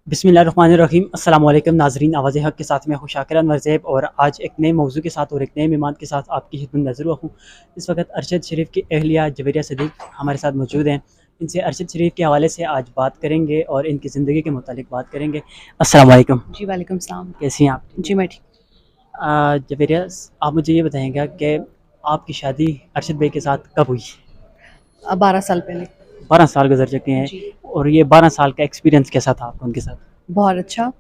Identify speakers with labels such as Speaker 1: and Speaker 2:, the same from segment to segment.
Speaker 1: बिस्मिल्लाहिर्रहमानिर्रहीम। अस्सलाम वालेकुम नाज़रीन, आवाज़ हक़ के साथ मैं खुशाकिर अनवर ज़ैब और आज एक नए मौजू के साथ और एक नए मेहमान के साथ आपकी खिदमत में हाज़िर हुआ हूँ। इस वक्त अरशद शरीफ की अहलिया जवेरिया सदीक़ हमारे साथ मौजूद हैं। इनसे अरशद शरीफ के हवाले से आज बात करेंगे और इनकी ज़िंदगी के मुतालिक बात करेंगे। अस्सलाम वालेकुम।
Speaker 2: जी, वालेकुम सलाम।
Speaker 1: कैसी हैं आप?
Speaker 2: जी, मैं ठीक।
Speaker 1: जवेरिया, आप मुझे ये बताएँगे कि आपकी शादी अरशद भाई के साथ कब हुई?
Speaker 2: 12 साल पहले।
Speaker 1: 12 साल गुज़र चुके हैं।
Speaker 2: जी।
Speaker 1: और ये 12 साल का एक्सपीरियंस कैसा था आपका उनके साथ?
Speaker 2: बहुत अच्छा,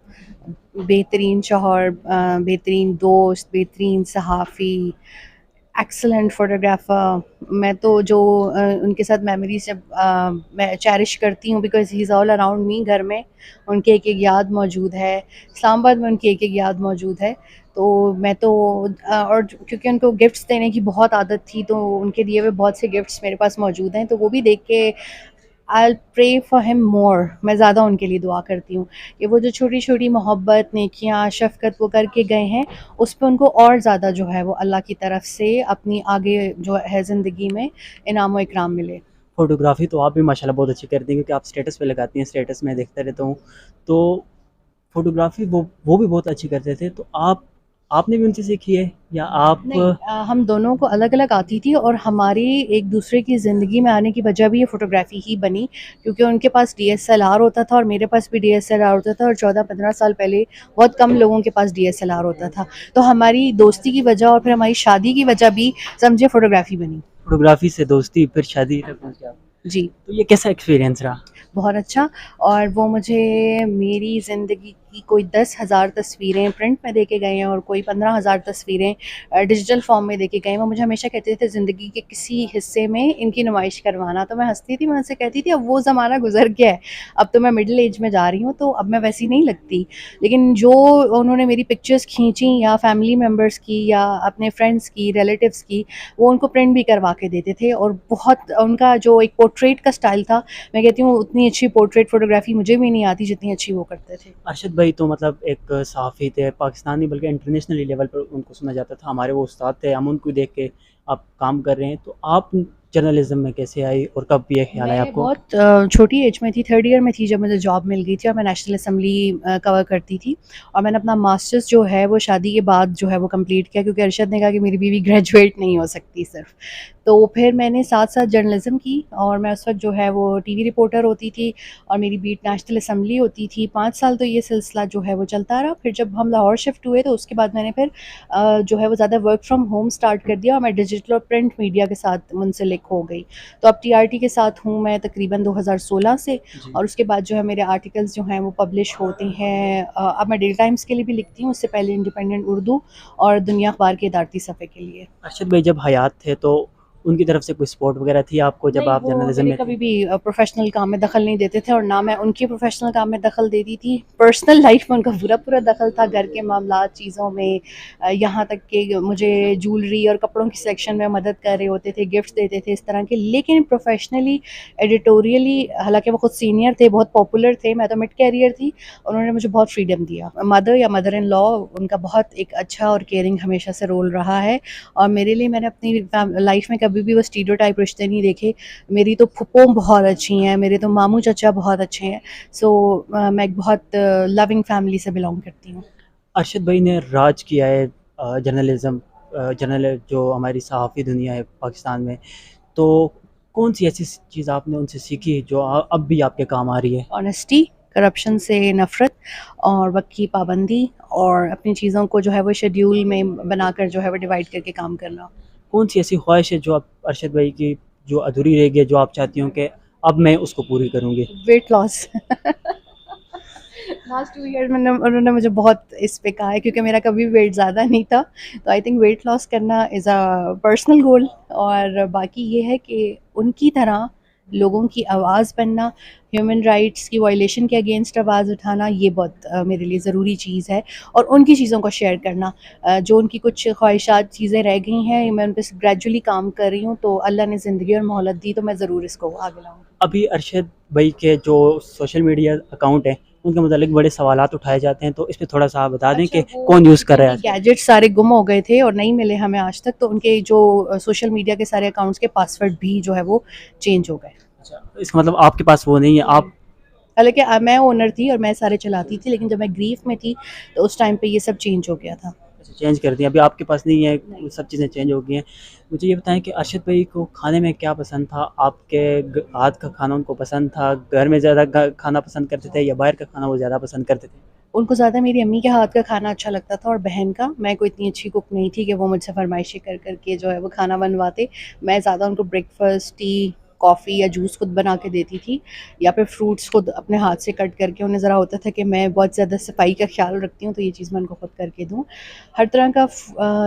Speaker 2: बेहतरीन शौहर, बेहतरीन दोस्त, बेहतरीन सहाफ़ी, एक्सीलेंट फ़ोटोग्राफ़र। मैं तो जो उनके साथ मेमोरीज़ जब मैं चेरिश करती हूँ because he is all around me. घर में उनकी एक-एक याद मौजूद है, इस्लामाबाद में उनकी एक-एक याद मौजूद है। तो मैं तो और क्योंकि उनको गिफ्ट्स देने की बहुत आदत थी, तो उनके दिए हुए बहुत से गिफ्ट्स मेरे पास मौजूद हैं, तो वो भी देख के I will pray for him more. मैं ज़्यादा उनके लिए दुआ करती हूँ कि वो जो छोटी-छोटी मोहब्बत, नेकियाँ, शफ़क़त वो करके गए हैं, उस पे उनको और ज़्यादा जो है वो अल्लाह की तरफ से अपनी आगे जो है ज़िंदगी में इनाम व इकराम मिले।
Speaker 1: फ़ोटोग्राफ़ी तो आप भी माशाल्लाह बहुत अच्छी करती हैं, क्योंकि आप स्टेटस पे लगाती हैं, स्टेटस मैं देखता रहता हूँ। तो फ़ोटोग्राफ़ी वो भी बहुत अच्छी करते थे, तो आपने भी उनसे सीखी है या आप?
Speaker 2: नहीं, हम दोनों को अलग-अलग आती थी और हमारी एक-दूसरे की ज़िंदगी में आने की वजह भी ये फ़ोटोग्राफ़ी ही बनी, क्योंकि उनके पास डीएसएलआर होता था और मेरे पास भी डीएसएलआर होता था, और 14-15 साल पहले बहुत कम लोगों के पास डीएसएलआर होता था। तो हमारी दोस्ती की वजह और फिर हमारी शादी की वजह भी समझिए फ़ोटोग्राफ़ी बनी।
Speaker 1: फ़ोटोग्राफ़ी से दोस्ती फिर शादी तक पहुँच गया।
Speaker 2: जी।
Speaker 1: तो ये कैसा एक्सपीरियंस रहा?
Speaker 2: बहुत अच्छा। और वो मुझे मेरी ज़िंदगी की कोई 10,000 तस्वीरें प्रिंट में दे के गए हैं और कोई 15,000 तस्वीरें डिजिटल फ़ॉर्म में दे के गए हैं। वो मुझे हमेशा कहते थे ज़िंदगी के किसी हिस्से में इनकी नुमाइश करवाना, तो मैं हँसती थी, मैं उनसे कहती थी अब वो ज़माना गुज़र गया है, अब तो मैं मिडल एज में जा रही हूँ, तो अब मैं वैसी नहीं लगती। लेकिन जो उन्होंने मेरी पिक्चर्स खींची या फैमिली मेम्बर्स की या अपने फ्रेंड्स की, रिलेटिव्स की, वो उनको प्रिंट भी करवा के देते थे। और बहुत उनका जो एक पोर्ट्रेट का स्टाइल था, मैं कहती हूँ उतनी अच्छी पोर्ट्रेट फ़ोटोग्राफ़ी मुझे भी नहीं आती जितनी अच्छी वो करते थे।
Speaker 1: अरशद भाई तो मतलब एक सहाफ़ी थे, पाकिस्तानी बल्कि इंटरनेशनल लेवल पर उनको सुना जाता था। हमारे वो उस्ताद थे, हम उनको देख के आप काम कर रहे हैं। तो आप जर्नलिज़्म में कैसे आई और कब ये ख़्याल आया
Speaker 2: मैं
Speaker 1: आपको?
Speaker 2: बहुत छोटी एज में थी, 3rd ईयर में थी जब मुझे जॉब मिल गई थी और मैं नेशनल असम्बली कवर करती थी। और मैंने अपना मास्टर्स जो है वो शादी के बाद जो है वो कंप्लीट किया, क्योंकि अरशद ने कहा कि मेरी बीवी ग्रेजुएट नहीं हो सकती सिर्फ। तो फिर मैंने साथ-साथ जर्नलिज़्म की और मैं उस वक़्त जो है वो टीवी रिपोर्टर होती थी और मेरी बीट नेशनल असम्बली होती थी। 5 साल तो ये सिलसिला जो है वो चलता रहा। फिर जब हम लाहौर शिफ्ट हुए तो उसके बाद मैंने फिर जो है वो ज़्यादा वर्क फ्रॉम होम स्टार्ट कर दिया और मैं डिजिटल और प्रिंट मीडिया के साथ मुंसलिक हो गई। तो अब टीआरटी के साथ हूँ मैं तकरीबन 2016 से।
Speaker 1: जी।
Speaker 2: और उसके बाद जो है मेरे आर्टिकल्स जो हैं वो पब्लिश होते हैं। अब मैं डेली टाइम्स के लिए भी लिखती हूँ, उससे पहले इंडिपेंडेंट उर्दू और दुनिया अखबार के इदारती सफ़े के लिए।
Speaker 1: अरशद भाई जब हयात थे तो उनकी तरफ से कोई सपोर्ट वग़ैरह थी आपको जब
Speaker 2: नहीं,
Speaker 1: आप
Speaker 2: वो
Speaker 1: जर्नलिज़्म
Speaker 2: मेरे
Speaker 1: में
Speaker 2: कभी
Speaker 1: थी?
Speaker 2: भी प्रोफ़ेशनल काम में दख़ल नहीं देते थे और ना मैं उनकी प्रोफ़ेशनल काम में दख़ल देती थी। पर्सनल लाइफ़ में उनका पूरा-पूरा दख़ल था, घर के मामलात, चीज़ों में, यहाँ तक कि मुझे ज्वेलरी और कपड़ों की सेक्शन में मदद कर रहे होते थे, गिफ्ट्स देते थे, इस तरह के। लेकिन प्रोफ़ेशनली, एडिटोरियली, हालाँकि वो खुद सीनियर थे, बहुत पॉपुलर थे, मैं तो मिड कैरियर थी, उन्होंने मुझे बहुत फ्रीडम दिया। मदर या मदर इन लॉ, उनका बहुत एक अच्छा और केयरिंग हमेशा से रोल रहा है। और मेरे लिए मैंने अपनी लाइफ़ में कभी भी वो स्टीरियोटाइप रिश्ते नहीं देखे। मेरी तो फूफो बहुत अच्छी हैं, मेरे तो मामू चाचा बहुत अच्छे हैं। सो मैं एक बहुत लविंग फैमिली से बिलॉन्ग करती हूँ।
Speaker 1: अरशद भाई ने राज किया है जर्नलिज़्म, जो हमारी सहाफ़ी दुनिया है पाकिस्तान में। तो कौन-सी ऐसी चीज़ आपने उनसे सीखी जो अब भी आपके काम आ रही है?
Speaker 2: ऑनेस्टी, करप्शन से नफ़रत और वक़्त की पाबंदी और अपनी चीज़ों को जो है वो शेड्यूल में बनाकर जो है वो डिवाइड करके काम करना।
Speaker 1: कौन-सी ऐसी ख़्वाहिश है जो आप अरशद भाई की जो अधूरी रह गई है, जो आप चाहती हो कि अब मैं उसको पूरी करूँगी?
Speaker 2: Weight loss. लास्ट 2 ईयर में उन्होंने मुझे बहुत इस पे कहा है, क्योंकि मेरा कभी वेट ज़्यादा नहीं था। तो आई थिंक वेट लॉस करना इज़ अ पर्सनल गोल। और बाकी ये है कि उनकी तरह लोगों की आवाज़ बनना, ह्यूमन राइट्स की वायलेशन के अगेंस्ट आवाज़ उठाना, ये बहुत मेरे लिए ज़रूरी चीज़ है। और उनकी चीज़ों को शेयर करना, जो उनकी कुछ ख्वाहिशात चीज़ें रह गई हैं, मैं उन पे ग्रेजुअली काम कर रही हूँ, तो अल्लाह ने ज़िंदगी और मोहलत दी, तो मैं ज़रूर इसको आगे लाऊँगी।
Speaker 1: अभी अरशद भाई के जो सोशल मीडिया अकाउंट हैं, उनके मुतालिक बड़े सवालात उठाए जाते हैं, तो इस पे थोड़ा-सा आप बता दें
Speaker 2: अच्छा,
Speaker 1: कि
Speaker 2: वो
Speaker 1: कौन यूज़ कर
Speaker 2: क्योंकि
Speaker 1: रहा है
Speaker 2: उनके
Speaker 1: आजकल?
Speaker 2: गैजेट्स सारे गुम हो गए थे और नहीं मिले हमें आज तक, तो उनके जो सोशल मीडिया के सारे अकाउंट्स के पासवर्ड भी जो है वो चेंज हो गए।
Speaker 1: अच्छा, इसका मतलब आपके पास वो नहीं है, आप
Speaker 2: हालाँकि मैं ओनर थी और मैं सारे चलाती थी, लेकिन जब मैं ग्रीफ़ में थी, तो उस टाइम पे ये सब चेंज हो गया था।
Speaker 1: अच्छा, चेंज कर दिया, अभी आपके पास नहीं है,
Speaker 2: नहीं।
Speaker 1: वो सब चीज़ें चेंज हो गई हैं। मुझे ये बताएँ कि अरशद भाई को खाने में क्या पसंद था? आपके हाथ का खाना उनको पसंद था? घर में ज़्यादा खाना पसंद करते थे या बाहर का खाना वो ज़्यादा पसंद करते थे?
Speaker 2: उनको ज़्यादा मेरी अम्मी के हाथ का खाना अच्छा लगता था और बहन का। मैं कोई इतनी अच्छी कुक नहीं थी कि वो मुझसे फ़रमाइशें कर कर के जो है वो खाना बनवाते। मैं ज़्यादा उनको ब्रेकफ़ास्ट, टी, कॉफ़ी या जूस खुद बना के देती थी, या फिर फ्रूट्स खुद अपने हाथ से कट करके। उन्हें ज़रा होता था कि मैं बहुत ज़्यादा सफाई का ख़्याल रखती हूँ, तो ये चीज़ मैं उनको खुद करके दूँ। हर तरह का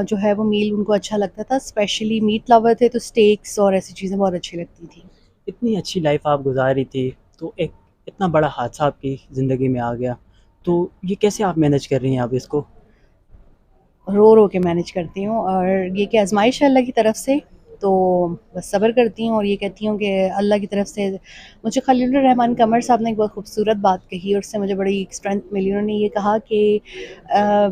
Speaker 2: जो है वो मील उनको अच्छा लगता था। स्पेशली मीट लवर थे, तो स्टेक्स और ऐसी चीज़ें बहुत अच्छी लगती थी।
Speaker 1: इतनी अच्छी लाइफ आप गुजार रही थी, तो एक इतना बड़ा हादसा आपकी ज़िंदगी में आ गया, तो ये कैसे आप मैनेज कर रही हैं अब इसको?
Speaker 2: रो के मैनेज करती हूँ, और ये कि आज़माइश है अल्लाह की तरफ से, तो बस सब्र करती हूँ और ये कहती हूँ कि अल्लाह की तरफ से मुझे खलीलुर रहमान कमर साहब ने एक बहुत खूबसूरत बात कही और उससे मुझे बड़ी स्ट्रेंथ मिली। उन्होंने ये कहा कि अ,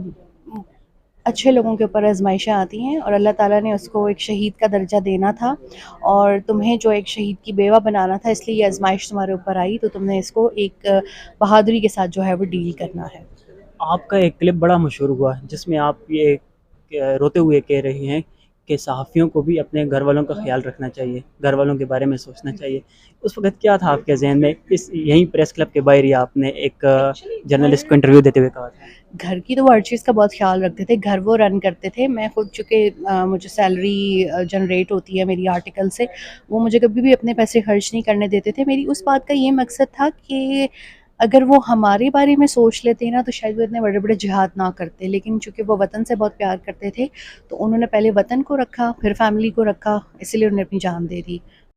Speaker 2: अच्छे लोगों के ऊपर आज़माइशें आती हैं और अल्लाह ताला ने उसको एक शहीद का दर्जा देना था, और तुम्हें जो एक शहीद की बेवा बनाना था, इसलिए ये आज़माइश तुम्हारे ऊपर आई, तो तुमने इसको एक बहादुरी के साथ जो है वो डील करना है।
Speaker 1: आपका एक क्लिप बड़ा मशहूर हुआ जिसमें आप ये रोते हुए कह रही हैं कि सहाफ़ियों को भी अपने घर वालों का ख्याल रखना चाहिए, घर वालों के बारे में सोचना चाहिए। उस वक़्त क्या था आपके ज़हन में? इस यहीं प्रेस क्लब के बाहर ही आपने एक जर्नलिस्ट को इंटरव्यू देते हुए कहा था।
Speaker 2: घर की तो वो हर चीज़ का बहुत ख़्याल रखते थे, घर वो रन करते थे। मैं खुद चूँकि मुझे सैलरी जनरेट होती है मेरी आर्टिकल से, वो मुझे कभी भी अपने पैसे खर्च नहीं करने देते थे। मेरी उस बात का ये मकसद था कि अगर वो हमारे बारे में सोच लेते ना, तो शायद वो इतने बड़े-बड़े जिहाद ना करते। लेकिन चूँकि वो वतन से बहुत प्यार करते थे, तो उन्होंने पहले वतन को रखा, फिर फैमिली को रखा, इसीलिए उन्होंने अपनी जान दे दी।